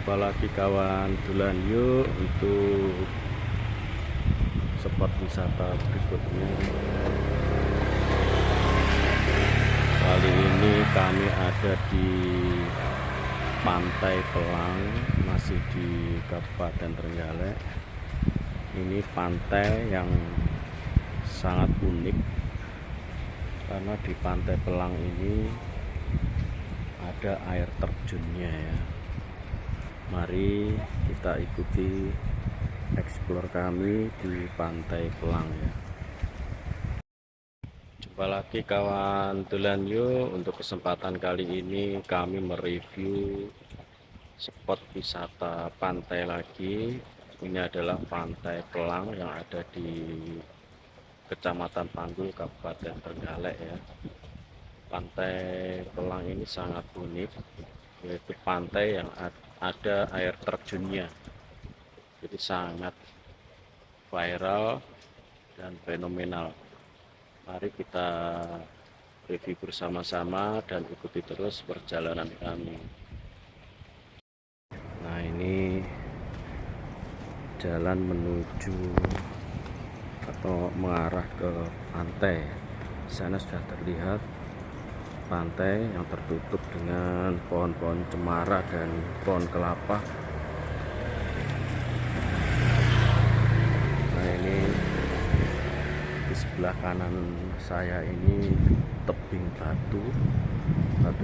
Jumpa lagi kawan, dolan yuk untuk spot wisata berikutnya. Kali ini kami ada di Pantai Pelang, masih di Kabupaten Trenggalek. Ini pantai yang sangat unik karena di Pantai Pelang ini ada air terjunnya ya. Mari kita ikuti explore kami di Pantai Pelang ya. Jumpa lagi kawan, dolan yuk. Untuk kesempatan kali ini kami mereview spot wisata pantai lagi. Ini adalah Pantai Pelang yang ada di Kecamatan Panggul, Kabupaten Trenggalek ya. Pantai Pelang ini sangat unik, yaitu pantai yang ada air terjunnya. Jadi sangat viral dan fenomenal. Mari kita review bersama-sama dan ikuti terus perjalanan kami. Nah, ini jalan menuju atau mengarah ke pantai. Di sana sudah terlihat pantai yang tertutup dengan pohon-pohon cemara dan pohon kelapa. Nah, ini di sebelah kanan saya ini tebing batu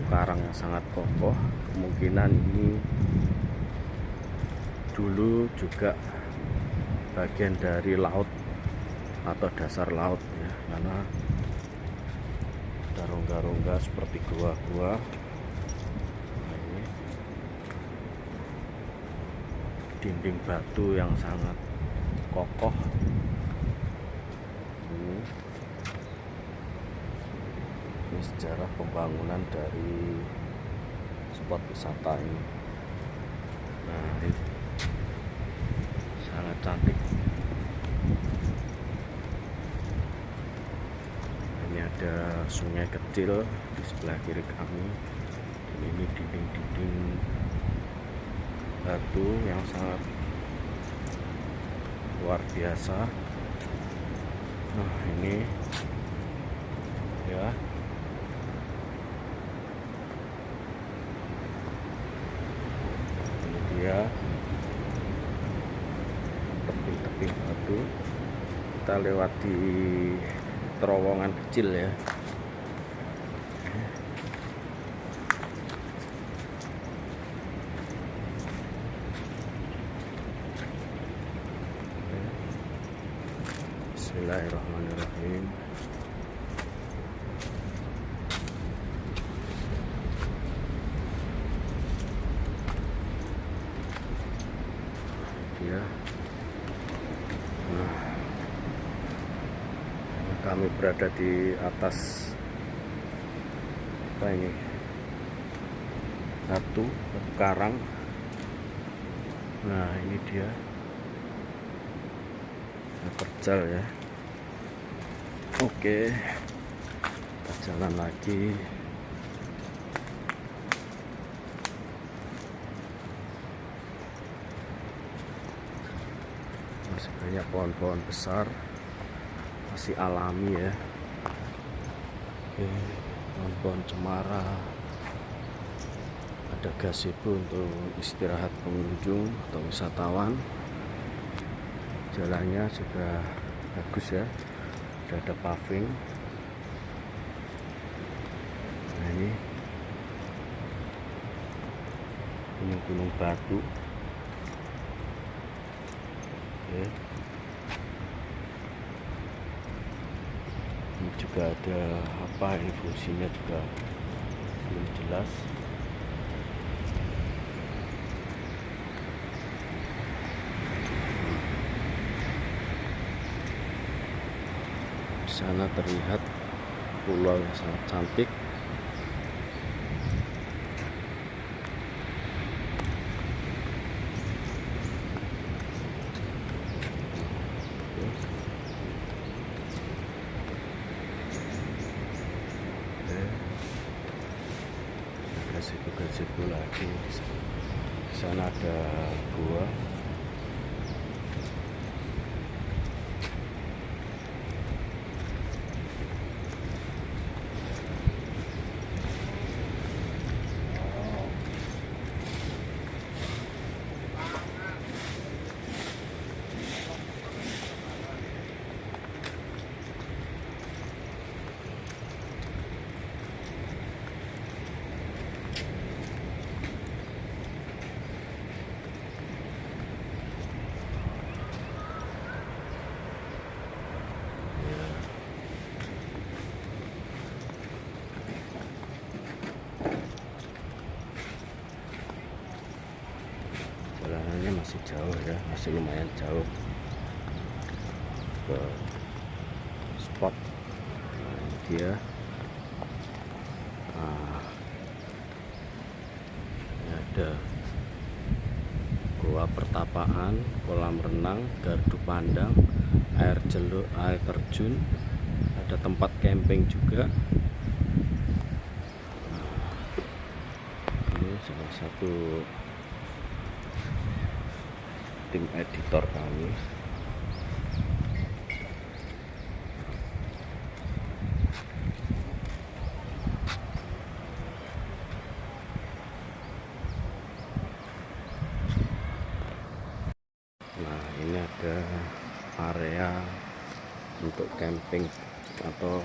karang yang sangat kokoh. Kemungkinan ini dulu juga bagian dari laut atau dasar laut ya, karena ada rongga-rongga seperti gua-gua. Nah, ini dinding batu yang sangat kokoh. Ini sejarah pembangunan dari spot wisata ini. Nah, ini sangat cantik. Ini ada sungai kecil di sebelah kiri kami. Dan ini dinding-dinding batu yang sangat luar biasa. Nah, ini ya, ini dia tebing-tebing batu. Kita lewati terowongan kecil ya. Bismillahirrahmanirrahim. Ya. Nah, kami berada di atas apa ini, batu karang. Nah, ini dia terjal ya. Oke, kita jalan lagi. Masih banyak pohon-pohon besar, masih alami ya. Oke, pohon-pohon cemara. Ada gazebo untuk istirahat pengunjung atau wisatawan. Jalannya juga bagus ya, sudah ada paving. Nah, ini gunung-gunung batu. Oke. Ini juga ada apa ini fungsinya juga belum jelas. Di sana terlihat pulau yang sangat cantik. Gazebo lagi di sana ada gua. Jalanannya masih jauh ya, masih lumayan jauh ke spot. Nah, ini dia. Nah, ini ada gua pertapaan, kolam renang, gardu pandang, air terjun, ada tempat camping juga. Nah, ini salah satu tim editor kami. Nah, ini ada area untuk camping atau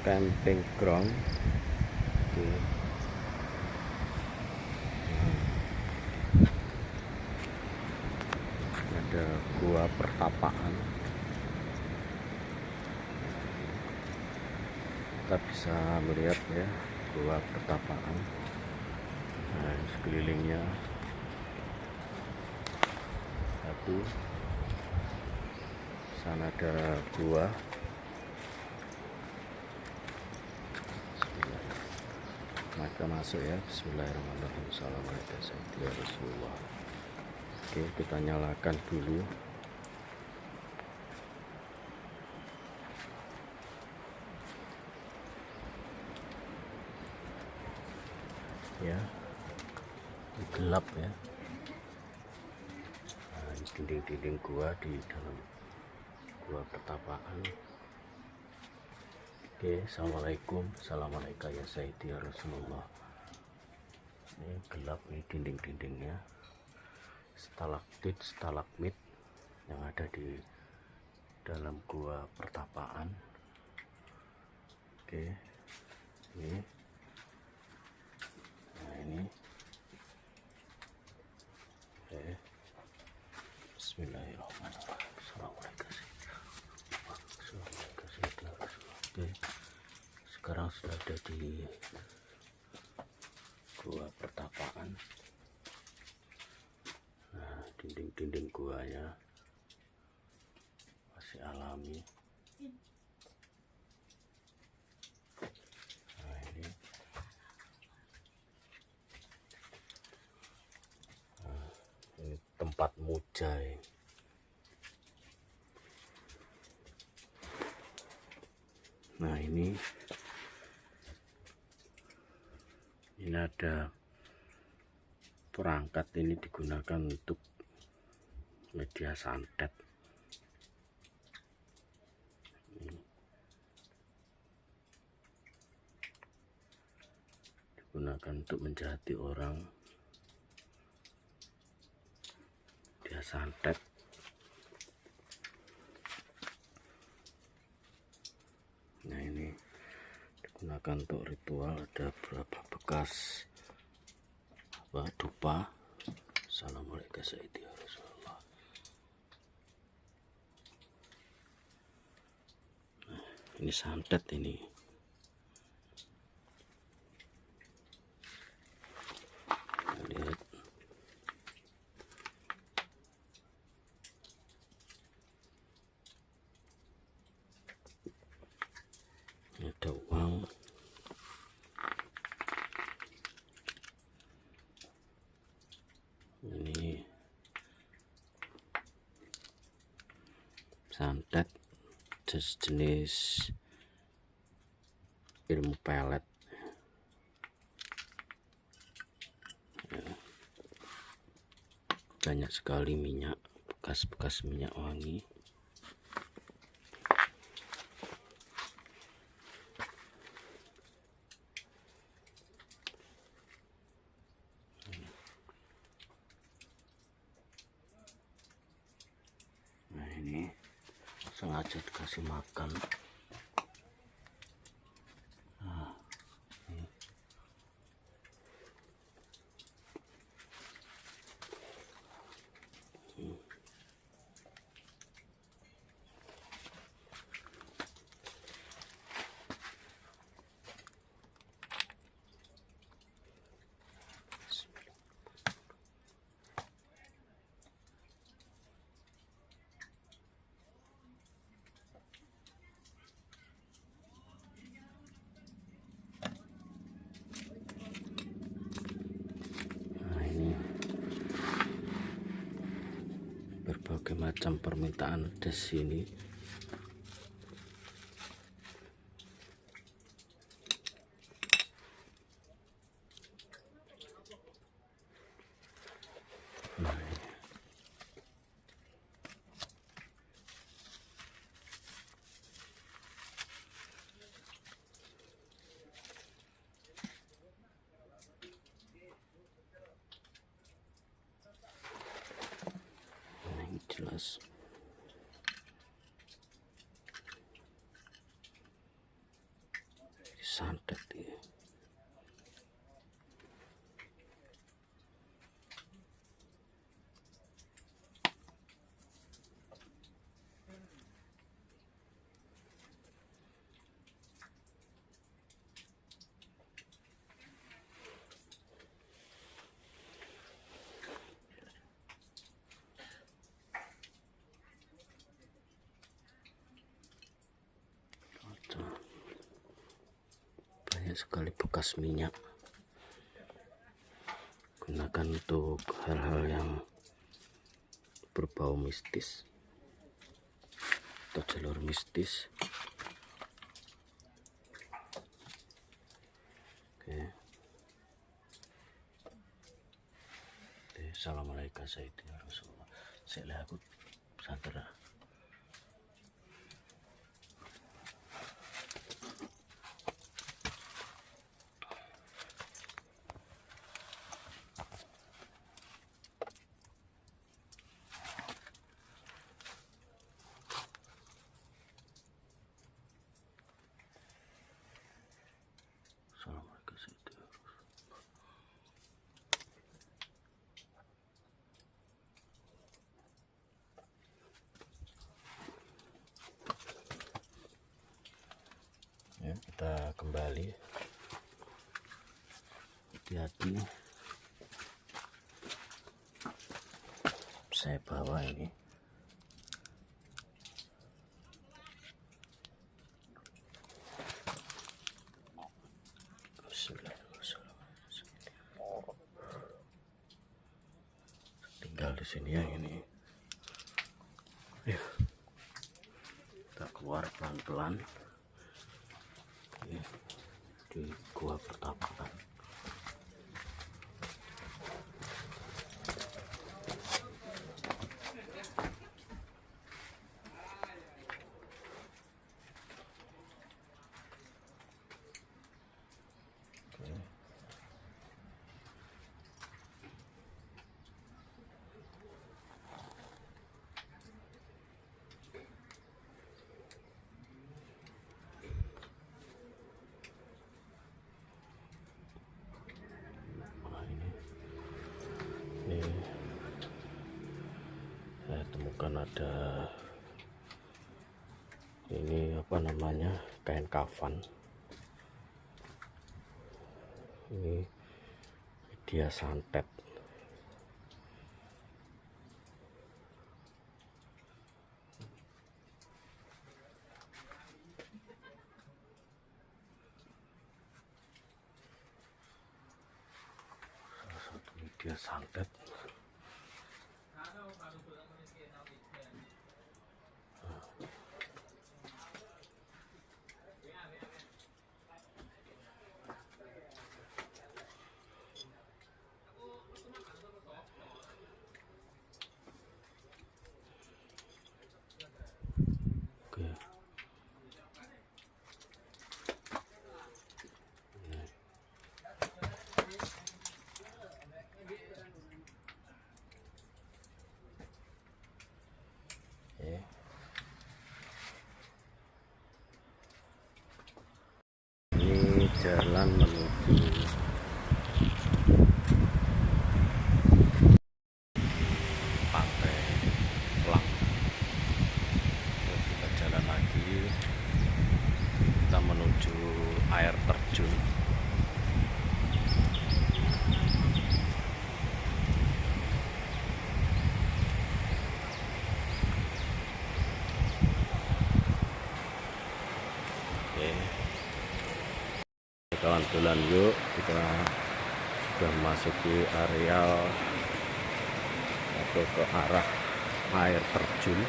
camping ground. Oke. Ada gua pertapaan, kita bisa melihat ya gua pertapaan. Nah, sekelilingnya satu, sana ada gua. Maka masuk ya. Bismillahirrahmanirrahim. Assalamualaikum ya Rasulullah. Oke, kita nyalakan dulu. Ya, gelap ya. Nah, dinding-dinding gua di dalam gua pertapaan. Oke, assalamualaikum, assalamualaikum ya Sayyidi ya Rasulullah. Ini gelap nih dinding-dindingnya, stalaktit, stalagmit yang ada di dalam gua pertapaan. Oke, ini. Nah, ini. Oke. Bismillahirrahmanirrahim. Assalamualaikum. Oke, sekarang sudah ada di gua pertapaan. Nah, dinding-dinding guanya masih alami. Nah, ini. Nah, ini tempat mujai. Nah, ini ada perangkat, ini digunakan untuk media santet. Digunakan untuk menjahati orang, dia santet. Nah, ini digunakan untuk ritual. Ada berapa bekas dupa. Assalamualaikum Sayyidi ya Rasulullah. Nah, ini santet ini. Nah, lihat. Ini ada uang. Ini santet jenis ilmu pelet. banyak sekali minyak, bekas-bekas minyak wangi. Nah ini sengaja dikasih makan. Nah, ini. Berbagai macam permintaan di sini. Nah, ini jelas. Santet ya. Banyak sekali bekas minyak, gunakan untuk hal-hal yang berbau mistis atau jalur mistis. Oke. Assalamualaikum warahmatullahi wabarakatuh. Saya aku santara. Ya, kita kembali. Hati-hati, saya bawa ini. Tinggal di sini ya ini. Kita keluar pelan-pelan. Di gua pertapakan. Saya temukan ada ini apa namanya, kain kafan. Ini dia santet. Salah satu media santet. jalan menuju pantai Pelang. Kita jalan lagi, kita menuju air terjun. Oke, kawan dolan yuk, kita sudah memasuki areal atau ke arah air terjun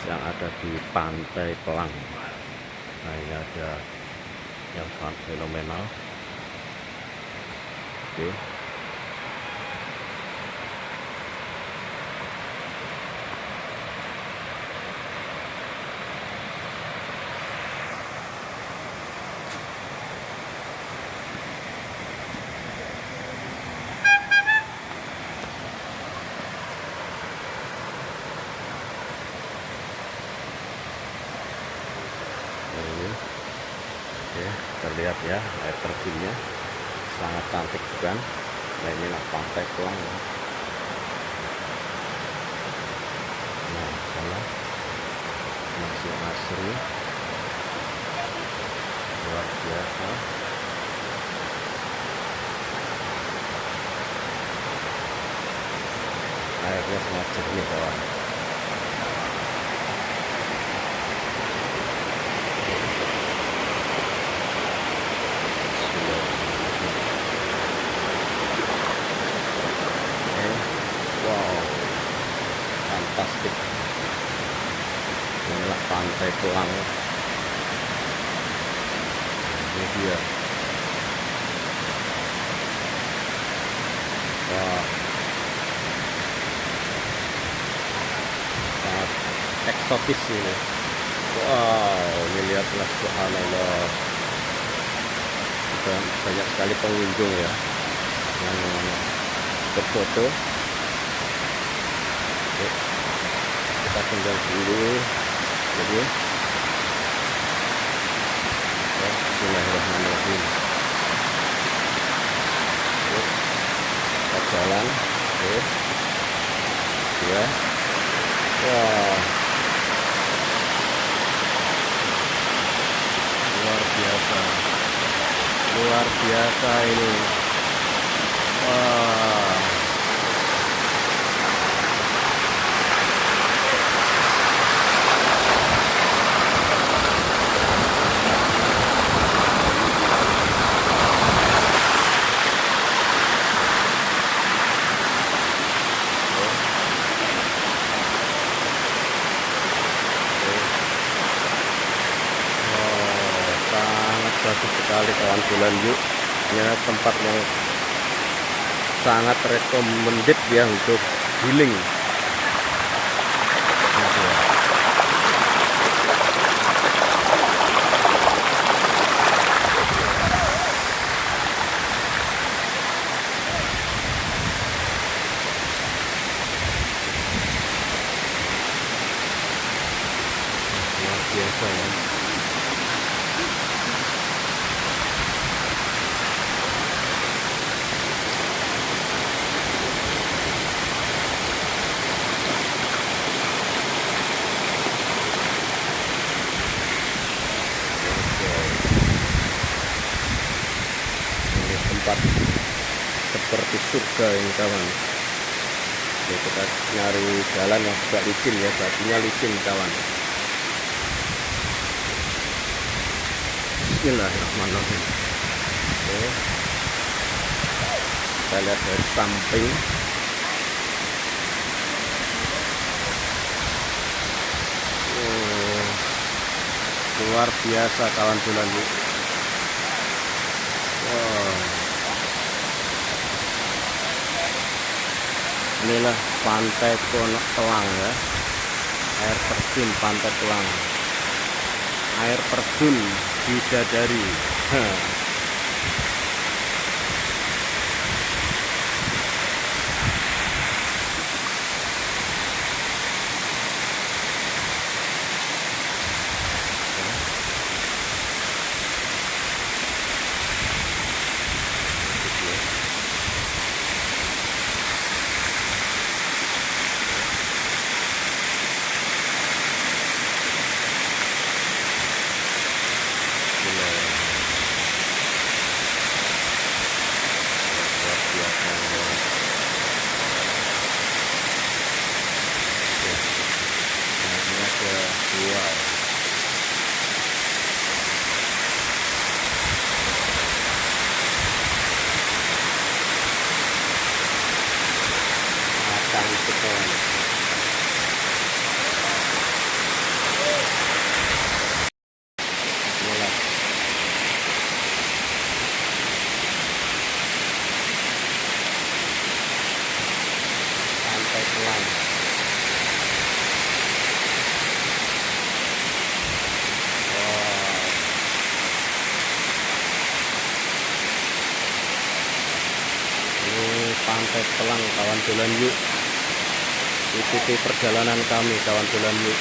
yang ada di pantai Pelang. Nah, ini ada yang sangat fenomenal. Oke, ini oke, terlihat ya air terjunnya sangat cantik bukan? Nah, inilah pantai Pelang. Nah, sana masih asri, luar biasa. Airnya sangat jernih kawan. Wow, fantastik. Inilah pantai Pelang. Ini dia. Wah, sangat eksotis ini. Wow, ini lihatlah, subhanallah. Banyak sekali pengunjung ya yang berfoto. Oke, kita tinggal dulu. Jadi, ya, bismillahirrahmanirrahim. Oke, kita jalan. Oke, ya. Wah, luar biasa, luar biasa ini. Wah, sangat bagus sekali kawan bulan yuk. Ini tempat yang sangat recommended ya untuk healing. Luar biasa ya. Tempat seperti surga ini kawan. Oke, kita nyari jalan yang agak licin ya, batunya licin kawan. Bismillahirrahmanirrahim. Oke, kita lihat dari samping. Luar biasa kawan bulan ini. Wow. Inilah pantai Pelang ya, air terjun pantai Pelang, air terjun bidadari. Wow, cantik kawan. Inilah pantai Telang. Wow, ini pantai Telang kawan dolan yuk. Ikuti perjalanan kami kawan dolan yuk.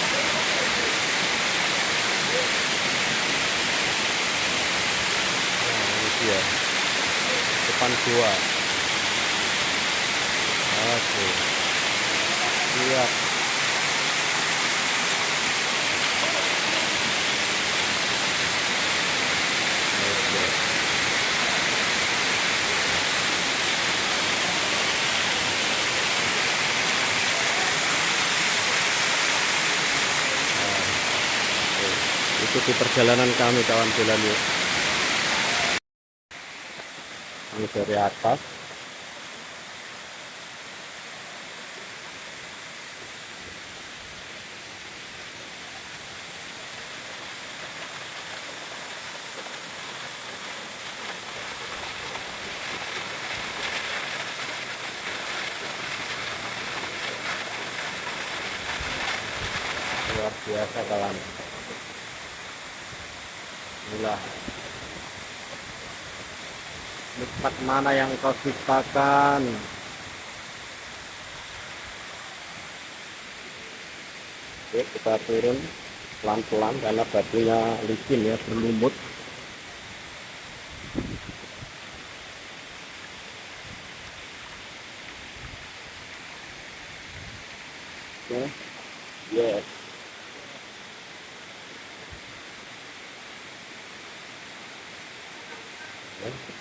Nah, ini dia depan gua. Oke, siap. Oke. Ikuti perjalanan kami kawan dolan yuk. Ini dari atas. Luar biasa kawan. Inilah nikmat mana yang kau ciptakan. Oke, kita turun pelan-pelan karena batunya licin ya, berlumut. Oke, yes. Oke.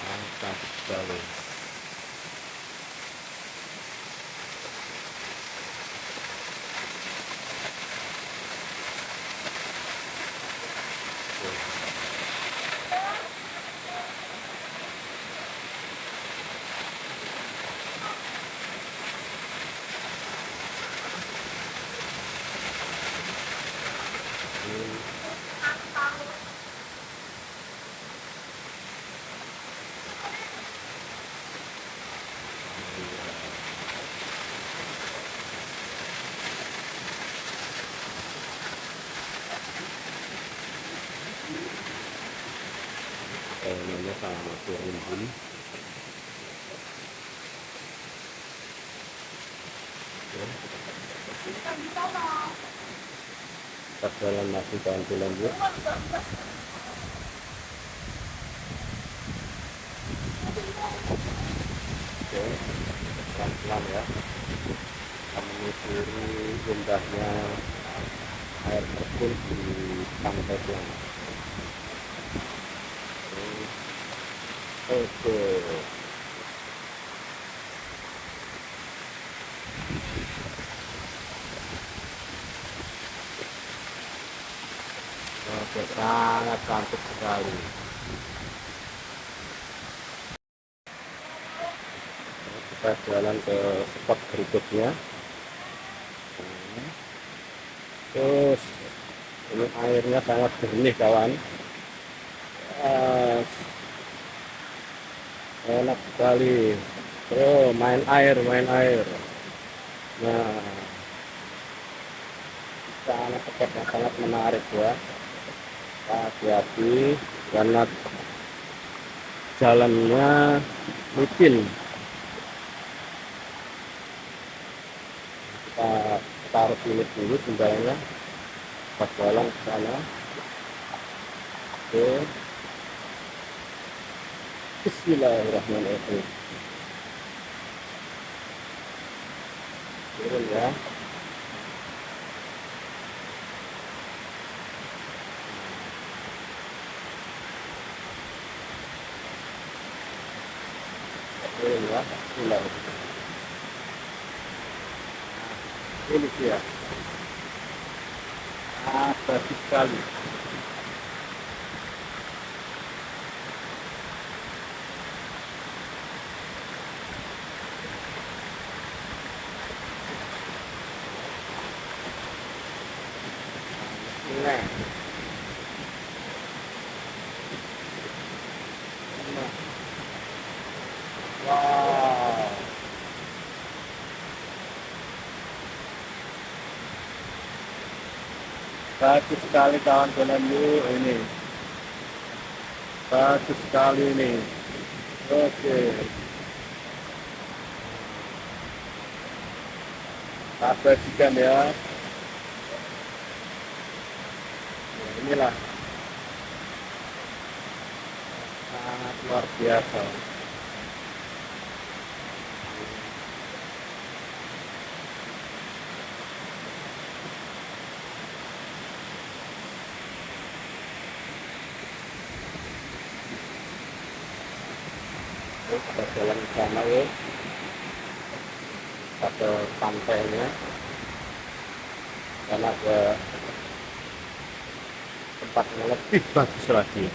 Mantap sekali. Kayaknya sama turun. Kita jalan masih jalan yuk. Oke, pelan-pelan ya. Kita menyusuri indahnya air terjun di pantai Telang. Oke. Oke, sangat cantik sekali. Kita jalan ke spot berikutnya. Terus ini airnya sangat jernih kawan. Enak sekali. Oh, main air. Nah, sangat spot yang sangat menarik ya. Hati-hati karena jalannya licin. Kita taruh dulu sendalnya pas jalan ke sana. Oke, bismillahirrahmanirrahim. Turun ya. Ini ya, pulau. Ini dia. Bagus sekali. Nah, wow, bagus sekali kawan-kawan ini. Bagus sekali ini. Oke, abadikan ya. Nah, inilah sangat luar biasa. Kita jalan ke sana ya, ke pantainya, karena ada tempat yang lebih bagus lagi.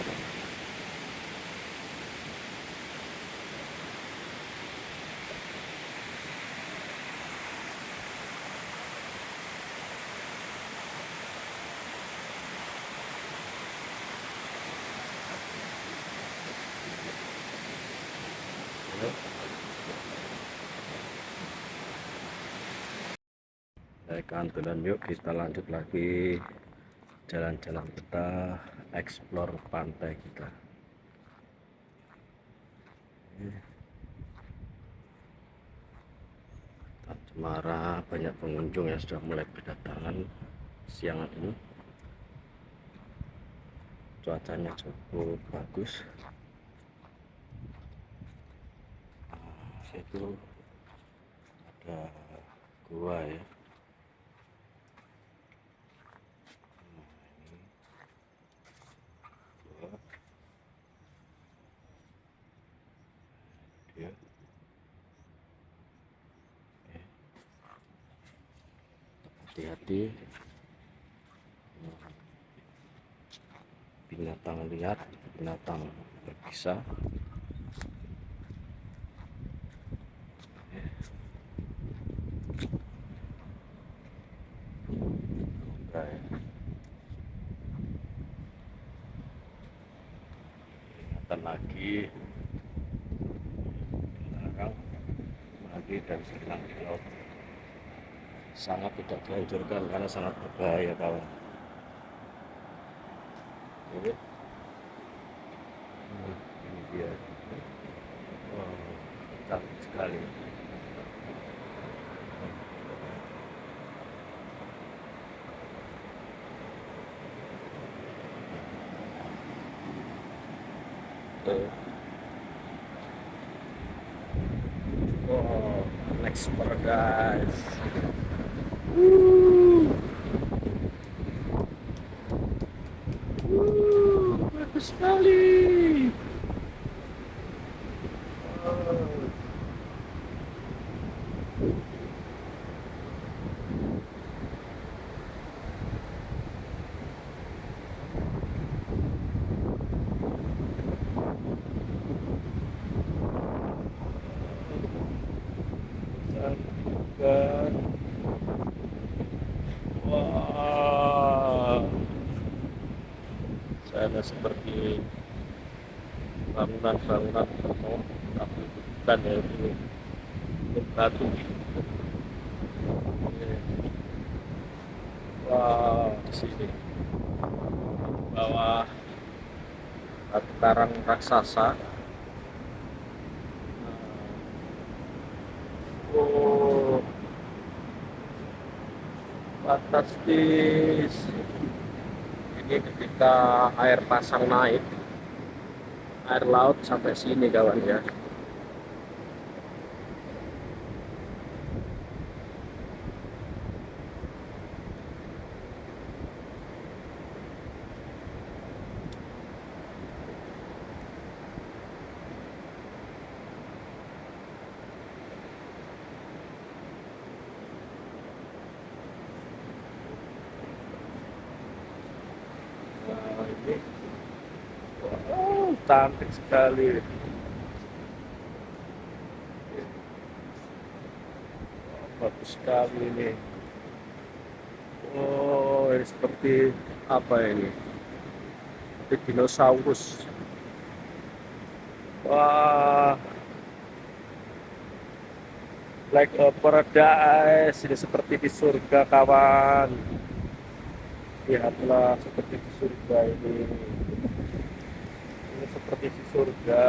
Baik kawan-kawan, yuk kita lanjut lagi jalan-jalan kita, explore pantai kita. Cemara, banyak pengunjung yang sudah mulai berdatangan siang ini. Cuacanya cukup bagus. Situ ada gua ya. Ya. Hati-hati, binatang liar, binatang berbisa. Ingatan lagi, dilarang mandi dan berenang di laut. Sangat tidak dianjurkan karena sangat berbahaya kawan. Ini dia. Wow, cantik sekali. Wow, next paradise. Bagus sekali. Wah, sana seperti bangunan-bangunan penuh, tapi bukan ya, ini batu. Wow, di sini bawah batu karang raksasa. Oh, fantastis. Ini ketika air pasang naik, air laut sampai sini kawan ya. ini. Wow, cantik sekali. Bagus sekali ini. Oh, ini seperti apa ini? Seperti dinosaurus. Wah, like a paradise. Ini seperti di surga, kawan. Lihatlah seperti di surga ini. Ini seperti di surga.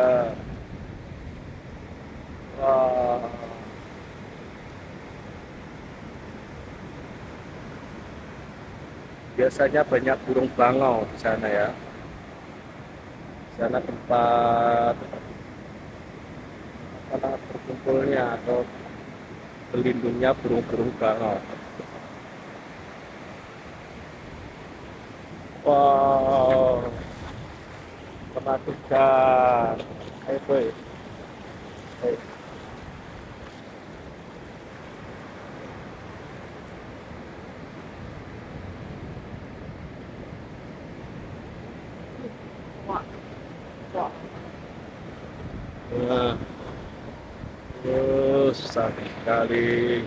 Wah. Biasanya banyak burung bangau di sana ya. Di sana tempat berkumpulnya atau berlindungnya burung-burung bangau. Wow, menakutkan. Ayo boy. Ayo. Nah, susah sekali.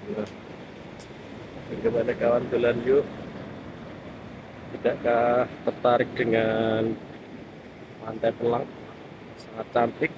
Nah, bagaimana kawan tulan yuk? Tidakkah tertarik dengan pantai Pelang? Sangat cantik.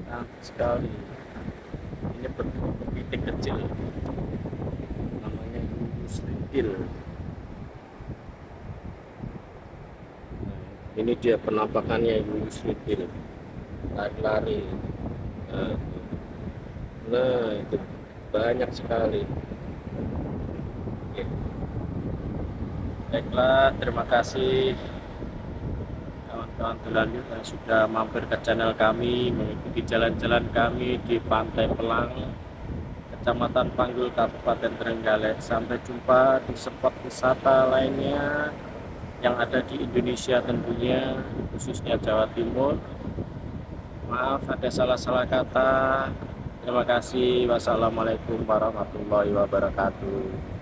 Cantik sekali. Ini bentuk kepiting kecil, namanya Yuyus Lintil. Nah, ini dia penampakannya Yuyus Lintil, lari-lari. Nah, nah, itu banyak sekali. Oke. Baiklah, terima kasih kawan-kawan tulanjut yang sudah mampir ke channel kami, mengikuti jalan-jalan kami di Pantai Pelang, Kecamatan Panggul, Kabupaten Trenggalek. Sampai jumpa di spot wisata lainnya yang ada di Indonesia tentunya, khususnya Jawa Timur. Maaf ada salah-salah kata. Terima kasih. Wassalamualaikum warahmatullahi wabarakatuh.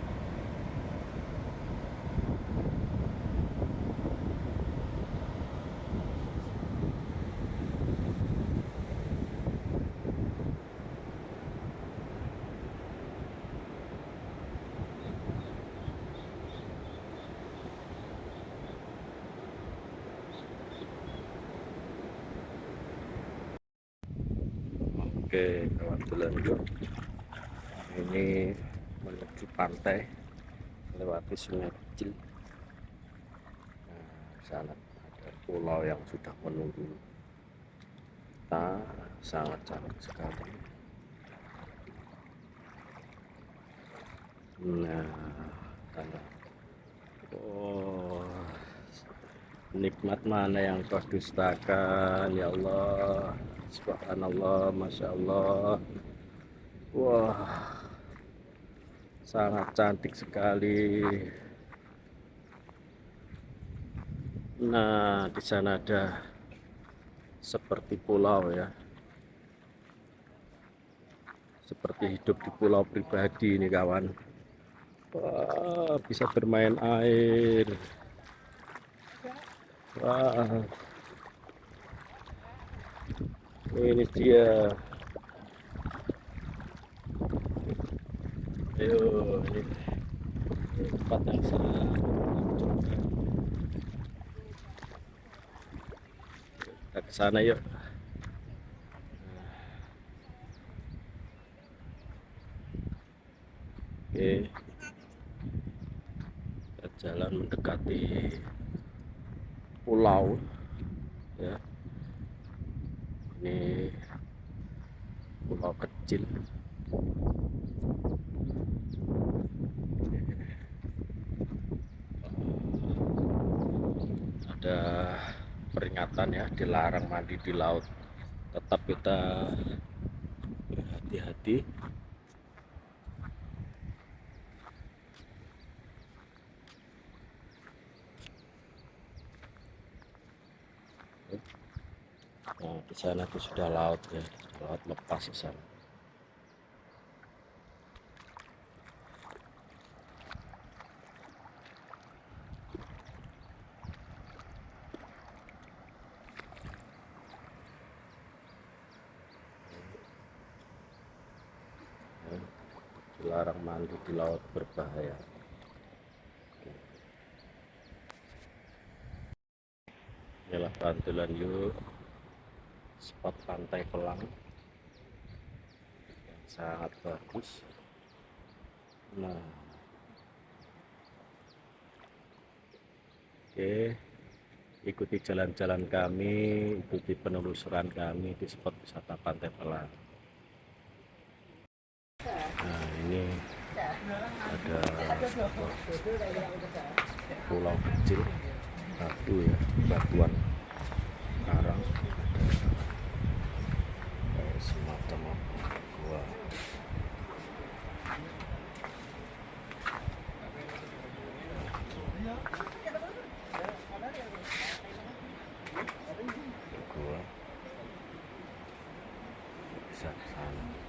Oke, kawan tulanjut, ini menuju pantai melewati sungai kecil. Nah, sana ada pulau yang sudah menunggu kita, sangat cantik sekali. Nah, sana. Oh, nikmat mana yang kau dustakan, ya Allah. Subhanallah, Masya Allah. Wah, sangat cantik sekali. Nah, di sana ada seperti pulau ya, seperti hidup di pulau pribadi ini kawan. Wah, bisa bermain air. Wah, ini dia. Ayo, ini tempat yang sangat menakjubkan. Kita ke sana yuk. Oke, kita jalan mendekati pulau ya. Ini pulau kecil. Ada peringatan ya, dilarang mandi di laut. Tetap kita hati-hati. Nah, di sana itu sudah laut ya, laut lepas di sana. Dilarang mandi di laut, berbahaya. Inilah Bantulan Yuk, spot pantai Pelang yang sangat bagus. Nah, oke, ikuti jalan-jalan kami, ikuti penelusuran kami di spot wisata Pantai Pelang. Nah, ini ada pulau kecil, batu ya, batuan karang, kayak semacam gua. Gua bisa ke sana.